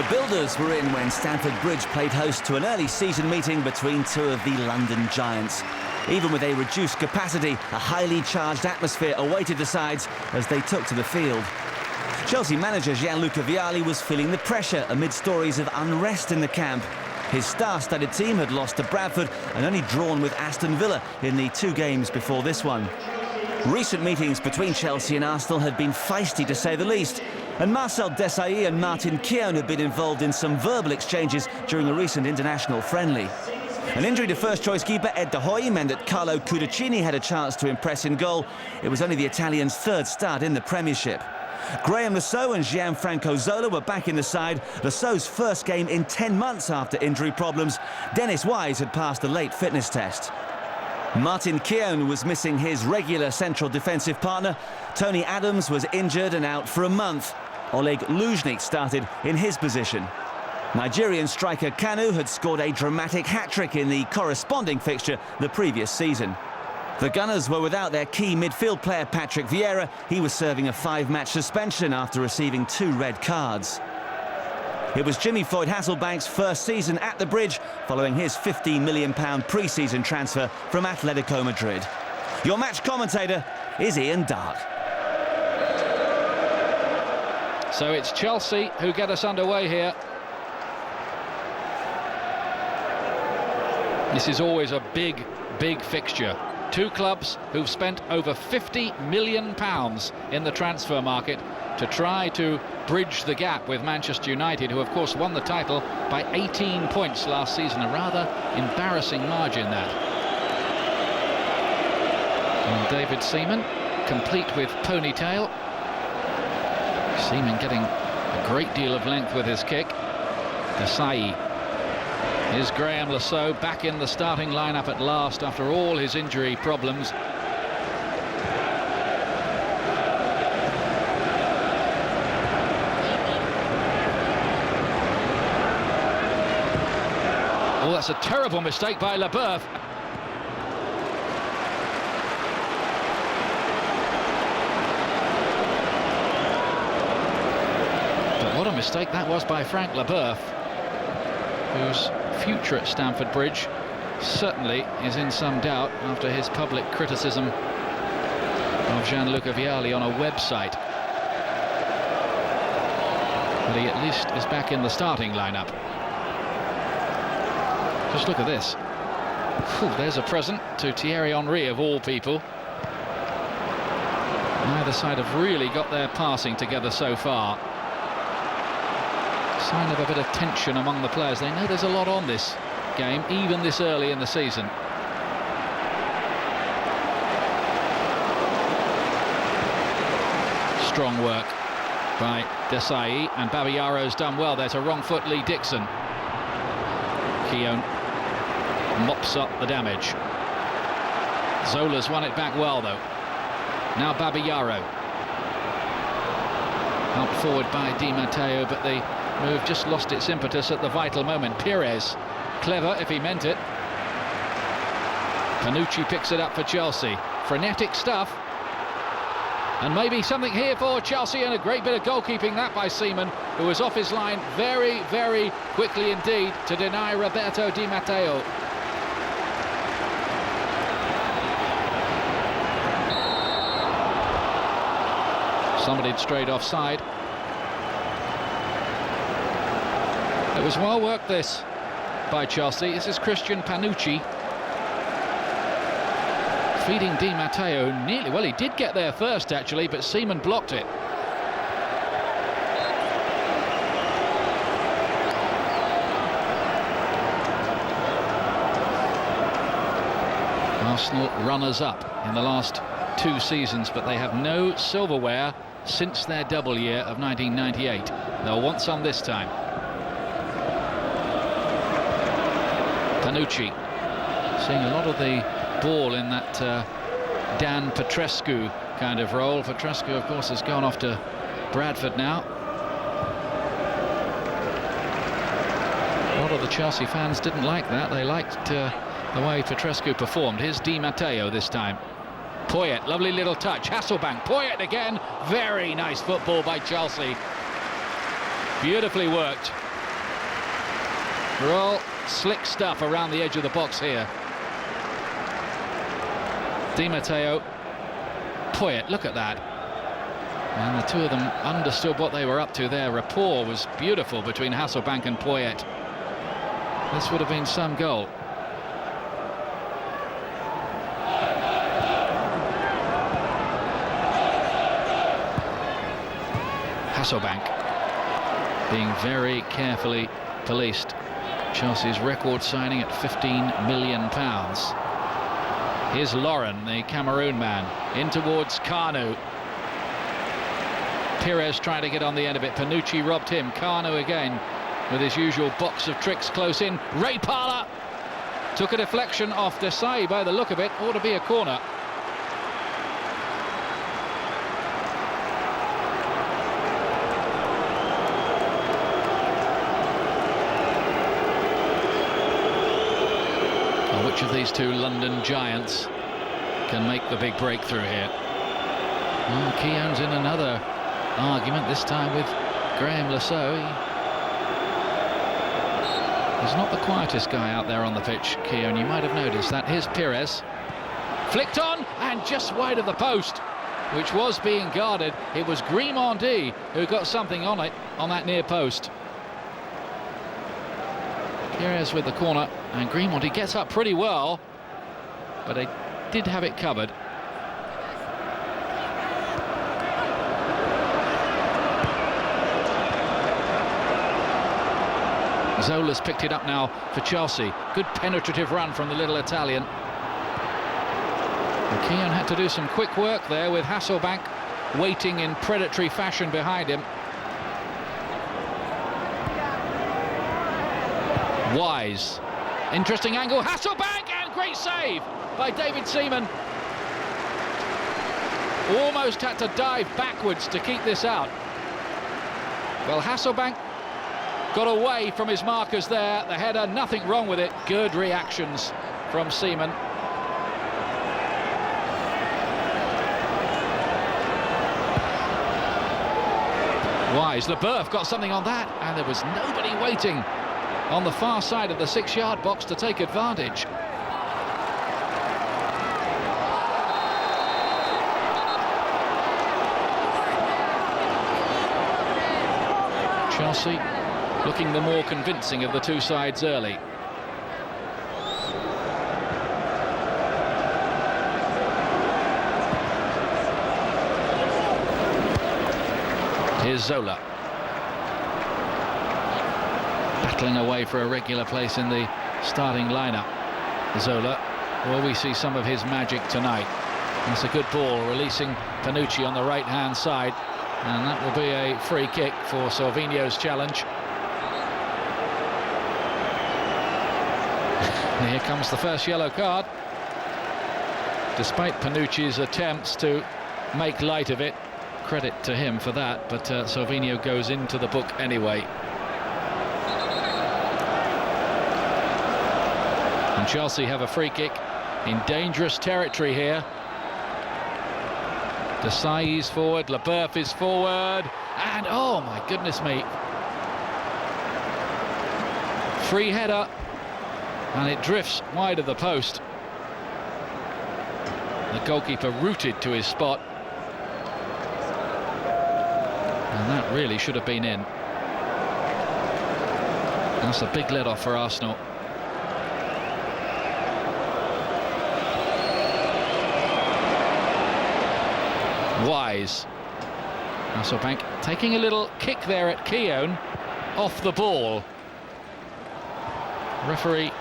The builders were in when Stamford Bridge played host to an early season meeting between two of the London giants. Even with a reduced capacity, a highly charged atmosphere awaited the sides as they took to the field. Chelsea manager Gianluca Vialli was feeling the pressure amid stories of unrest in the camp. His star-studded team had lost to Bradford and only drawn with Aston Villa in the 2 games before this one. Recent meetings between Chelsea and Arsenal had been feisty to say the least, and Marcel Desailly and Martin Keown had been involved in some verbal exchanges during a recent international friendly. An injury to first-choice keeper Ed De Hoy meant that Carlo Cudicini had a chance to impress in goal. It was only the Italian's 3rd start in the Premiership. Graham Lasso and Gianfranco Zola were back in the side. Lasso's first game in 10 months after injury problems. Dennis Wise had passed a late fitness test. Martin Keown was missing his regular central defensive partner. Tony Adams was injured and out for a month. Oleg Luzhnik started in his position. Nigerian striker Kanu had scored a dramatic hat-trick in the corresponding fixture the previous season. The Gunners were without their key midfield player Patrick Vieira. He was serving a 5-match suspension after receiving 2 red cards. It was Jimmy Floyd Hasselbank's first season at the Bridge following his £15 million pre-season transfer from Atletico Madrid. Your match commentator is Ian Dark. So it's Chelsea who get us underway here. This is always a big fixture. 2 clubs who've spent over £50 million in the transfer market to try to bridge the gap with Manchester United, who of course won the title by 18 points last season. A rather embarrassing margin, that. And David Seaman, complete with ponytail. Seaman getting a great deal of length with his kick. Desailly. Here's Graham Lasso back in the starting lineup at last after all his injury problems. Oh, that's a terrible mistake by Leboeuf. But what a mistake that was by Frank Leboeuf, whose future at Stamford Bridge certainly is in some doubt after his public criticism of Gianluca Vialli on a website. But he at least is back in the starting lineup. Just look at this. There's a present to Thierry Henry, of all people. Neither side have really got their passing together so far. Sign of a bit of tension among the players. They know there's a lot on this game, even this early in the season. Strong work by Desailly, and Babayaro's done well there to wrong foot Lee Dixon. Keown mops up the damage. Zola's won it back well though. Now Babayaro. Helped forward by Di Matteo, but the move just lost its impetus at the vital moment. Pires, clever if he meant it. Panucci picks it up for Chelsea. Frenetic stuff. And maybe something here for Chelsea, and a great bit of goalkeeping that by Seaman, who was off his line very quickly indeed to deny Roberto Di Matteo. Somebody strayed offside. It was well worked, this, by Chelsea. This is Christian Panucci feeding Di Matteo nearly. Well, he did get there first actually, but Seaman blocked it. Arsenal runners-up in the last 2 seasons, but they have no silverware since their double year of 1998. They'll want some this time. Panucci seeing a lot of the ball in that Dan Petrescu kind of role. Petrescu, of course, has gone off to Bradford now. A lot of the Chelsea fans didn't like that. They liked the way Petrescu performed. Here's Di Matteo this time. Poyet, lovely little touch. Hasselbank, Poyet again. Very nice football by Chelsea. Beautifully worked. They're all slick stuff around the edge of the box here. Di Matteo, Poyet, look at that. And the two of them understood what they were up to. Their rapport was beautiful between Hasselbaink and Poyet. This would have been some goal. Hasselbaink being very carefully policed. Chelsea's record signing at £15 million. Here's Lauren, the Cameroon man, in towards Kanu. Pires trying to get on the end of it. Panucci robbed him. Kanu again with his usual box of tricks close in. Ray Parlour took a deflection off Desai by the look of it. Ought to be a corner. Which of these two London giants can make the big breakthrough here? Well, Keown's in another argument, this time with Graham Lasso. He's not the quietest guy out there on the pitch, Keown. You might have noticed that. Here's Pires. Flicked on, and just wide of the post, which was being guarded. It was Grimaldi who got something on it, on that near post. Pires with the corner, and Grimaldi gets up pretty well, but they did have it covered. Zola's picked it up now for Chelsea. Good penetrative run from the little Italian. And Keown had to do some quick work there with Hasselbaink waiting in predatory fashion behind him. Wise, interesting angle, Hasselbaink, and great save by David Seaman. Almost had to dive backwards to keep this out. Well, Hasselbaink got away from his markers there. The header, nothing wrong with it. Good reactions from Seaman. Wise, Leboeuf got something on that, and there was nobody waiting on the far side of the 6-yard box to take advantage. Chelsea looking the more convincing of the two sides early. Here's Zola. Battling away for a regular place in the starting lineup. Zola, well, we see some of his magic tonight. That's a good ball, releasing Panucci on the right-hand side, and that will be a free kick for Salvinho's challenge. And here comes the first yellow card. Despite Panucci's attempts to make light of it, credit to him for that, but Salvinho goes into the book anyway. And Chelsea have a free kick in dangerous territory here. Desai is forward, Leboeuf is forward, and oh my goodness me. Free header, and it drifts wide of the post. The goalkeeper rooted to his spot. And that really should have been in. That's a big let-off for Arsenal. Wise. Hasselbaink taking a little kick there at Keown, off the ball. Referee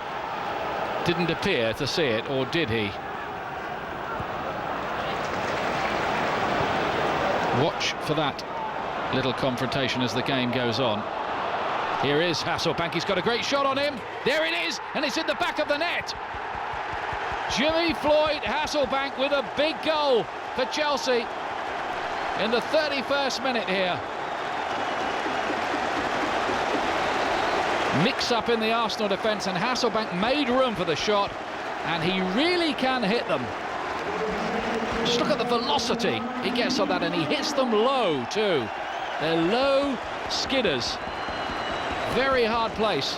didn't appear to see it, or did he? Watch for that little confrontation as the game goes on. Here is Hasselbaink, he's got a great shot on him. There it is, and it's in the back of the net. Jimmy Floyd Hasselbaink with a big goal for Chelsea in the 31st minute here. Mix up in the Arsenal defence, and Hasselbaink made room for the shot, and he really can hit them. Just look at the velocity he gets on that, and he hits them low too. They're low skidders. Very hard place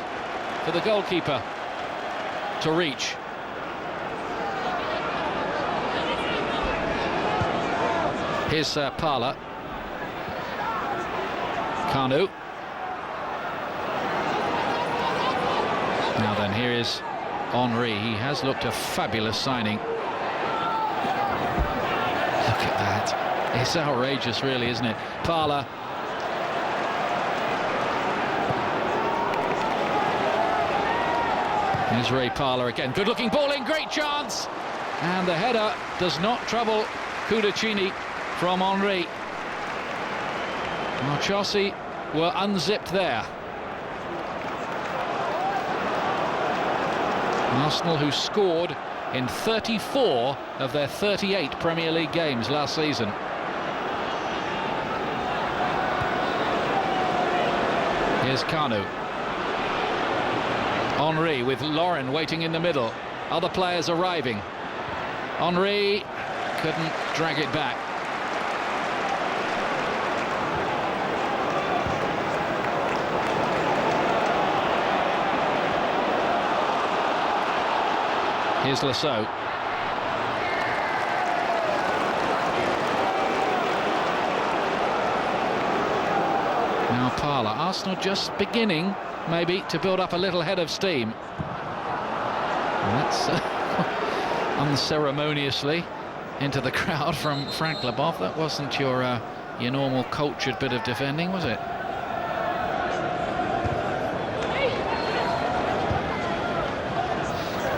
for the goalkeeper to reach. Here's Parla. Kanu. Now then, here is Henry. He has looked a fabulous signing. Look at that. It's outrageous, really, isn't it? Parla. Here's Ray Parla again. Good-looking ball in, great chance. And the header does not trouble Cudicini from Henry. Now Chelsea were unzipped there. Arsenal, who scored in 34 of their 38 Premier League games last season. Here's Kanu. Henry with Lauren waiting in the middle. Other players arriving. Henry couldn't drag it back. Here's Lasso. Now Parla. Arsenal just beginning, maybe, to build up a little head of steam. And that's unceremoniously into the crowd from Frank Leboeuf. That wasn't your normal cultured bit of defending, was it?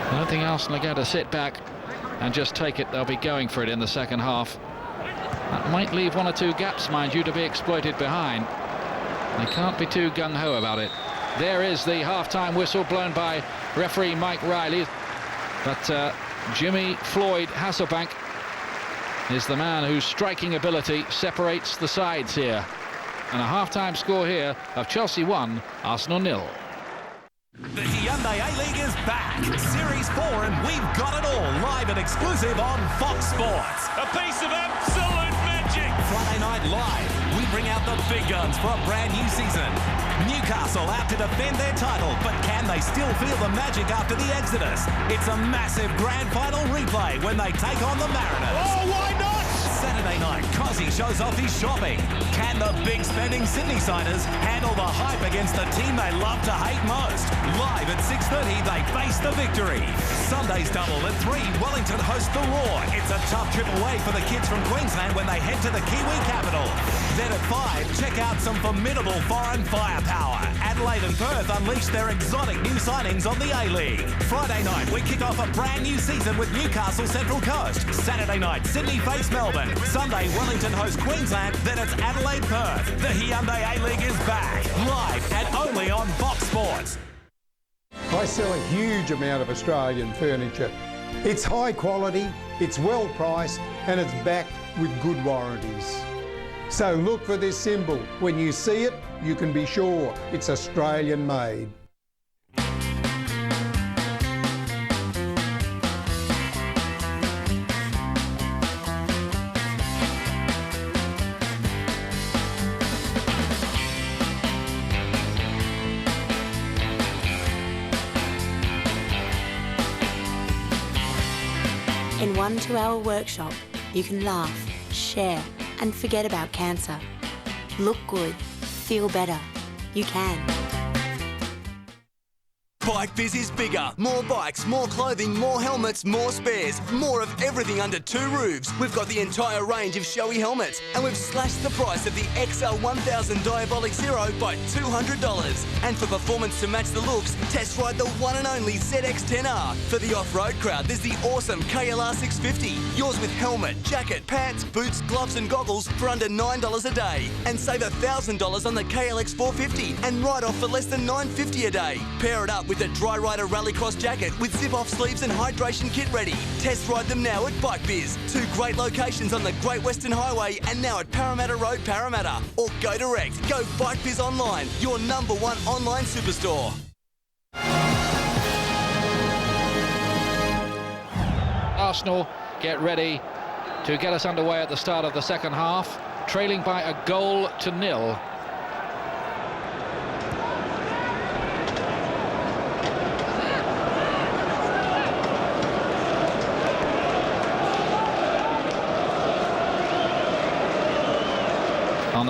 I don't think Arsenal are going to sit back and just take it. They'll be going for it in the second half. That might leave one or two gaps, mind you, to be exploited behind. They can't be too gung-ho about it. There is the half-time whistle blown by referee Mike Riley. But Jimmy Floyd Hasselbank is the man whose striking ability separates the sides here. And a half-time score here of Chelsea 1, Arsenal 0. The Hyundai A-League is back. Series 4, and we've got it all live and exclusive on Fox Sports. A piece of absolute magic. Friday night live, we bring out the big guns for a brand new season. Newcastle out to defend their title, but can they still feel the magic after the exodus? It's a massive grand final replay when they take on the Mariners. Oh, why not? Saturday night, Cozzy shows off his shopping. Can the big spending Sydney-siders handle the hype against the team they love to hate most? Live at 6:30, they face the victory. Sunday's double at 3, Wellington hosts the Roar. It's a tough trip away for the kids from Queensland when they head to the Kiwi capital. Then at 5, check out some formidable foreign firepower. Adelaide and Perth unleash their exotic new signings on the A-League. Friday night, we kick off a brand new season with Newcastle Central Coast. Saturday night, Sydney face Melbourne. Sunday, Wellington hosts Queensland. Then it's Adelaide Perth. The Hyundai A-League is back, live and only on Fox Sports. I sell a huge amount of Australian furniture. It's high quality, it's well priced, and it's backed with good warranties. So look for this symbol. When you see it, you can be sure it's Australian made. In 1 2-hour workshop, you can laugh, share, and forget about cancer. Look good, feel better. You can. Bike Biz is bigger. More bikes, more clothing, more helmets, more spares. More of everything under 2 roofs. We've got the entire range of showy helmets, and we've slashed the price of the XL 1000 Diabolic Zero by $200. And for performance to match the looks, test ride the one and only ZX-10R. For the off-road crowd, there's the awesome KLR 650. Yours with helmet, jacket, pants, boots, gloves and goggles for under $9 a day. And save $1,000 on the KLX 450 and ride off for less than $950 a day. Pair it up with the Dry Rider Rallycross jacket with zip-off sleeves and hydration kit ready. Test ride them now at Bike Biz. 2 great locations on the Great Western Highway and now at Parramatta Road, Parramatta. Or go direct. Go Bike Biz Online, your #1 online superstore. Arsenal get ready to get us underway at the start of the second half, trailing by a goal to 0.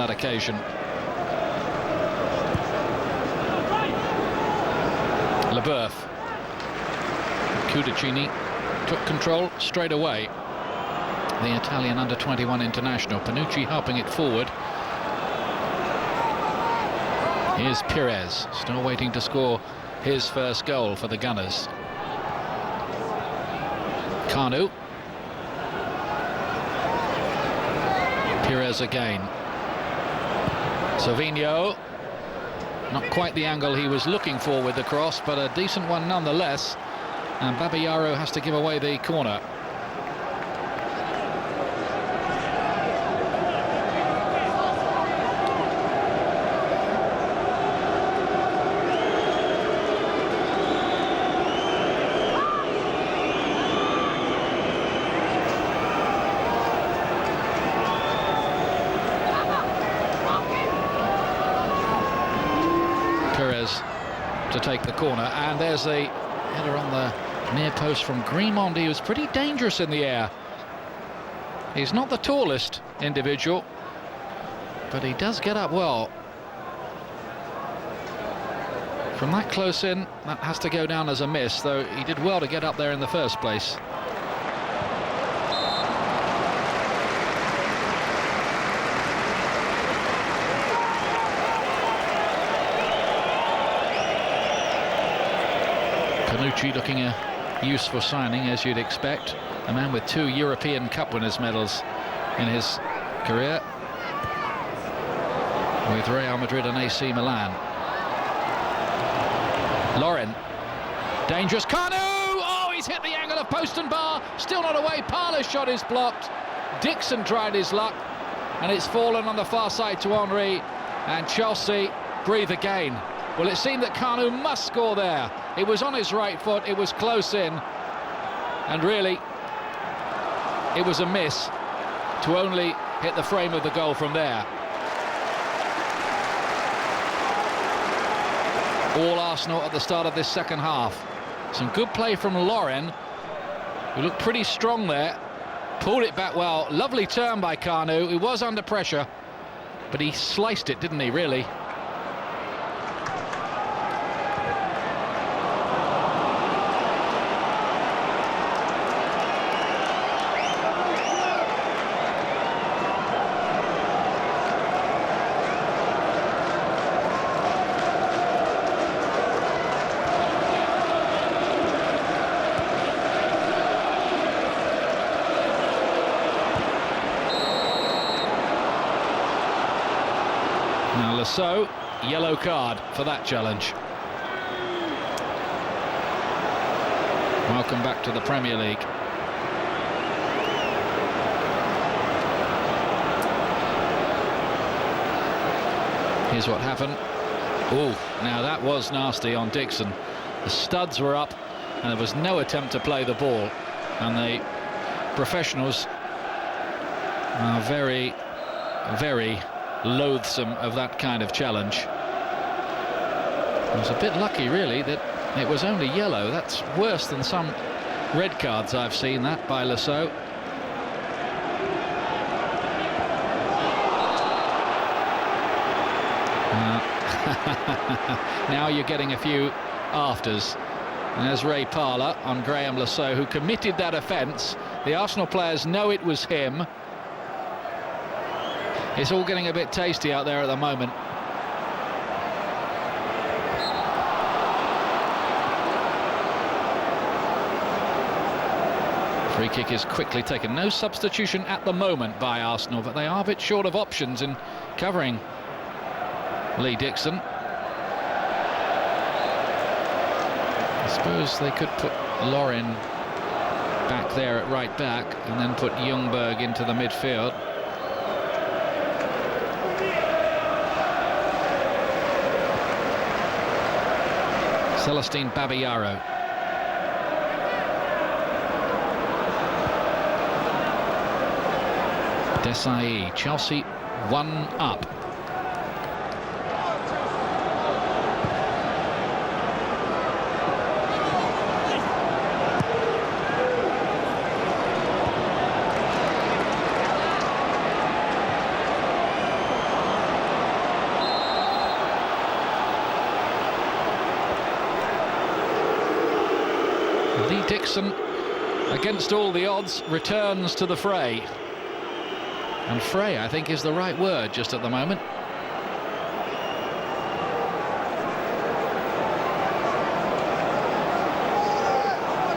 that occasion. Leboeuf. Cudicini took control straight away. The Italian under-21 international. Panucci helping it forward. Here's Pires, still waiting to score his first goal for the Gunners. Kanu. Pires again. Savinho. Not quite the angle he was looking for with the cross, but a decent one nonetheless. And Babayaro has to give away the corner. To take the corner, and there's a header on the near post from Grimond. He was pretty dangerous in the air. He's not the tallest individual, but he does get up well. From that close in, that has to go down as a miss, though he did well to get up there in the first place. Panucci looking a useful signing, as you'd expect. A man with 2 European Cup winners' medals in his career with Real Madrid and AC Milan. Lauren. Dangerous. Kanu! Oh, he's hit the angle of post and bar. Still not away. Parler's shot is blocked. Dixon tried his luck, and it's fallen on the far side to Henry, and Chelsea breathe again. Well, it seemed that Kanu must score there. It was on his right foot, it was close in, and really, it was a miss to only hit the frame of the goal from there. All Arsenal at the start of this second half. Some good play from Lauren, who looked pretty strong there. Pulled it back well. Lovely turn by Kanu. He was under pressure, but he sliced it, didn't he, really? So, yellow card for that challenge. Welcome back to the Premier League. Here's what happened. Oh, now that was nasty on Dixon. The studs were up and there was no attempt to play the ball. And the professionals are very, very loathsome of that kind of challenge. It was a bit lucky, really, that it was only yellow. That's worse than some red cards I've seen, that by Lasso. Now you're getting a few afters. And there's Ray Parler on Graham Lasso, who committed that offence. The Arsenal players know it was him. It's all getting a bit tasty out there at the moment. Free kick is quickly taken. No substitution at the moment by Arsenal, but they are a bit short of options in covering Lee Dixon. I suppose they could put Lauren back there at right back and then put Ljungberg into the midfield. Celestine Babayaro. Desai, Chelsea 1 up. Lee Dixon, against all the odds, returns to the fray. And fray, I think, is the right word just at the moment.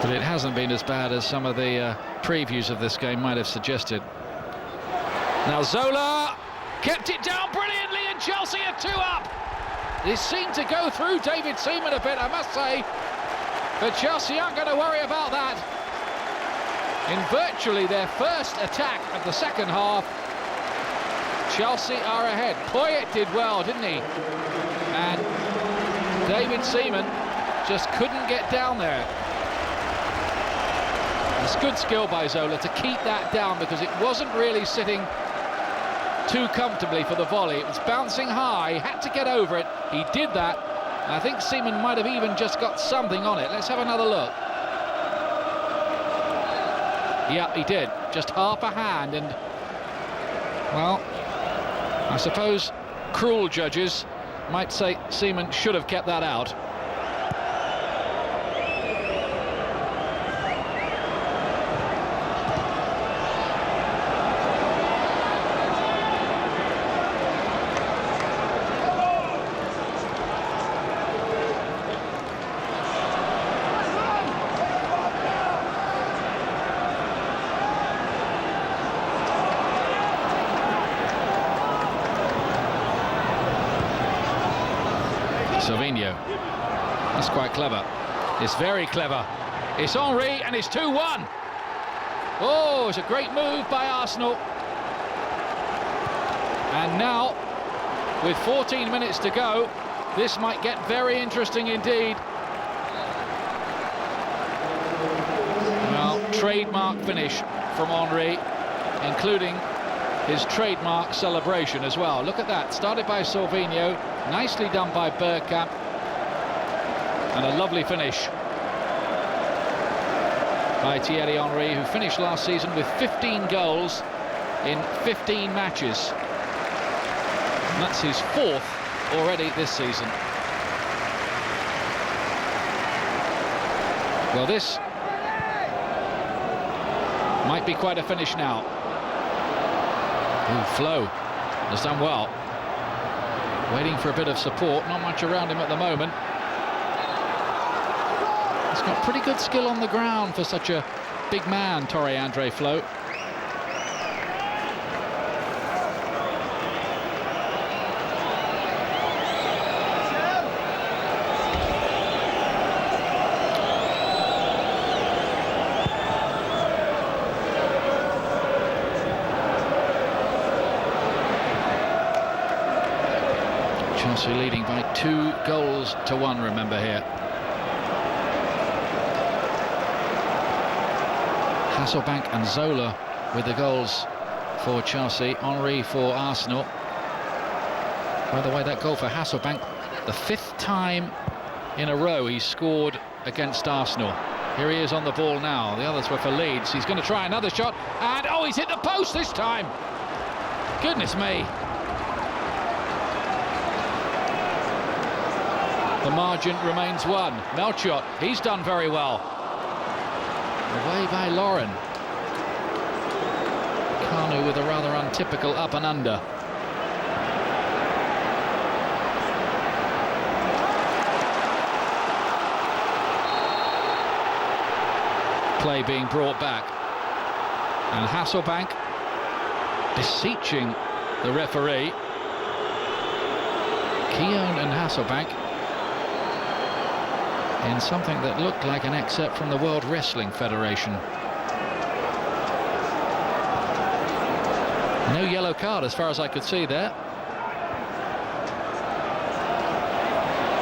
But it hasn't been as bad as some of the previews of this game might have suggested. Now Zola kept it down brilliantly, and Chelsea are 2 up. They seem to go through David Seaman a bit, I must say. But Chelsea aren't going to worry about that. In virtually their first attack of the second half, Chelsea are ahead. Poyet did well, didn't he? And David Seaman just couldn't get down there. It's good skill by Zola to keep that down, because it wasn't really sitting too comfortably for the volley. It was bouncing high, had to get over it. He did that. I think Seaman might have even just got something on it. Let's have another look. Yeah, he did. Just half a hand, and, well, I suppose cruel judges might say Seaman should have kept that out. Savinho. That's quite clever. It's very clever. It's Henry, and it's 2-1. Oh, it's a great move by Arsenal. And now, with 14 minutes to go, this might get very interesting indeed. Well, trademark finish from Henry, including his trademark celebration as well. Look at that. Started by Savinho, nicely done by Bergkamp, and a lovely finish by Thierry Henry, who finished last season with 15 goals in 15 matches. And that's his 4th already this season. Well, this might be quite a finish now. Ooh, Flo has done well. Waiting for a bit of support, not much around him at the moment. He's got pretty good skill on the ground for such a big man, Tore-André Flo. Chelsea leading by 2-1, remember here. Hasselbank and Zola with the goals for Chelsea, Henry for Arsenal. By the way, that goal for Hasselbank, the 5th time in a row he's scored against Arsenal. Here he is on the ball now. The others were for Leeds. He's going to try another shot, and oh, he's hit the post this time. Goodness me. The margin remains 1. Melchiot, he's done very well. Away by Lauren. Kanu with a rather untypical up and under. Play being brought back. And Hasselbank beseeching the referee. Keown and Hasselbank in something that looked like an excerpt from the World Wrestling Federation. No yellow card as far as I could see there.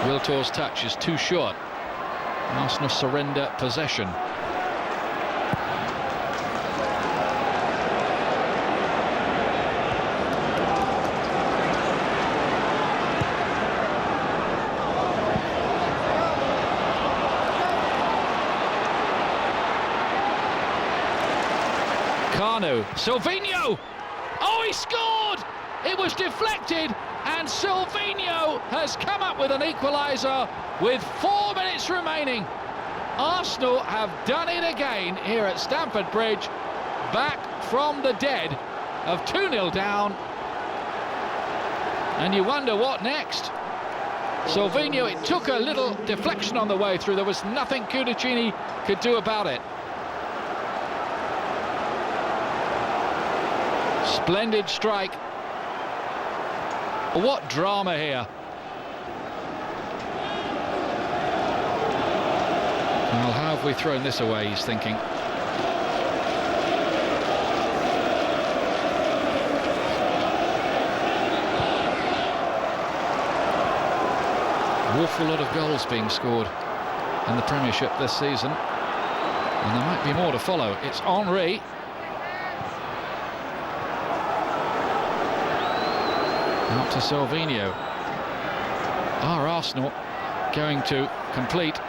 Wiltor's touch is too short. Arsenal surrender possession. Kanu, Silvinho! Oh, he scored! It was deflected, and Silvinho has come up with an equaliser with 4 minutes remaining. Arsenal have done it again here at Stamford Bridge, back from the dead of 2-0 down. And you wonder what next. Sylvinho, it took a little deflection on the way through. There was nothing Cudicini could do about it. Splendid strike. What drama here. Well, how have we thrown this away, he's thinking. An awful lot of goals being scored in the Premiership this season, and there might be more to follow. It's Henry. Out to Sylvinho. Are Arsenal going to complete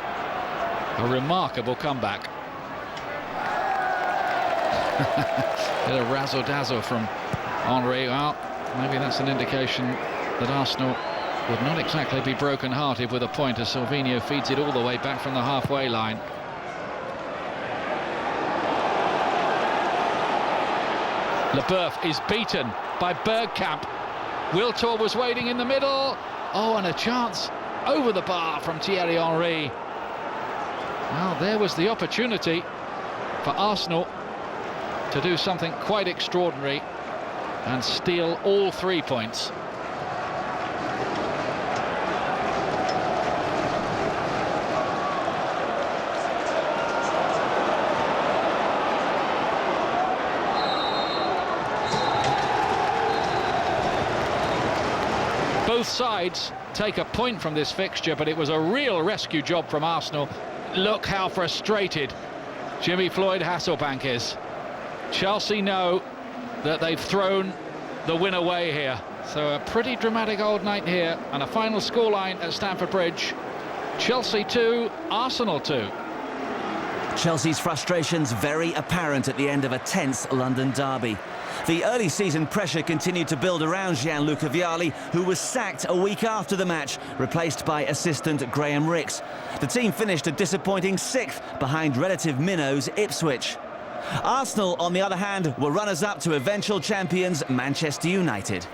a remarkable comeback? Bit of razzle-dazzle from Henry. Well, maybe that's an indication that Arsenal would not exactly be broken-hearted with a point as Sylvinho feeds it all the way back from the halfway line. Leboeuf is beaten by Bergkamp. Wiltor was waiting in the middle. Oh, and a chance over the bar from Thierry Henry. Well, there was the opportunity for Arsenal to do something quite extraordinary and steal all 3 points. Both sides take a point from this fixture, but it was a real rescue job from Arsenal. Look how frustrated Jimmy Floyd Hasselbank is. Chelsea know that they've thrown the win away here. So a pretty dramatic old night here, and a final scoreline at Stamford Bridge. Chelsea 2, Arsenal 2. Chelsea's frustrations very apparent at the end of a tense London derby. The early season pressure continued to build around Gianluca Vialli, who was sacked a week after the match, replaced by assistant Graham Rix. The team finished a disappointing 6th behind relative minnows Ipswich. Arsenal, on the other hand, were runners-up to eventual champions Manchester United.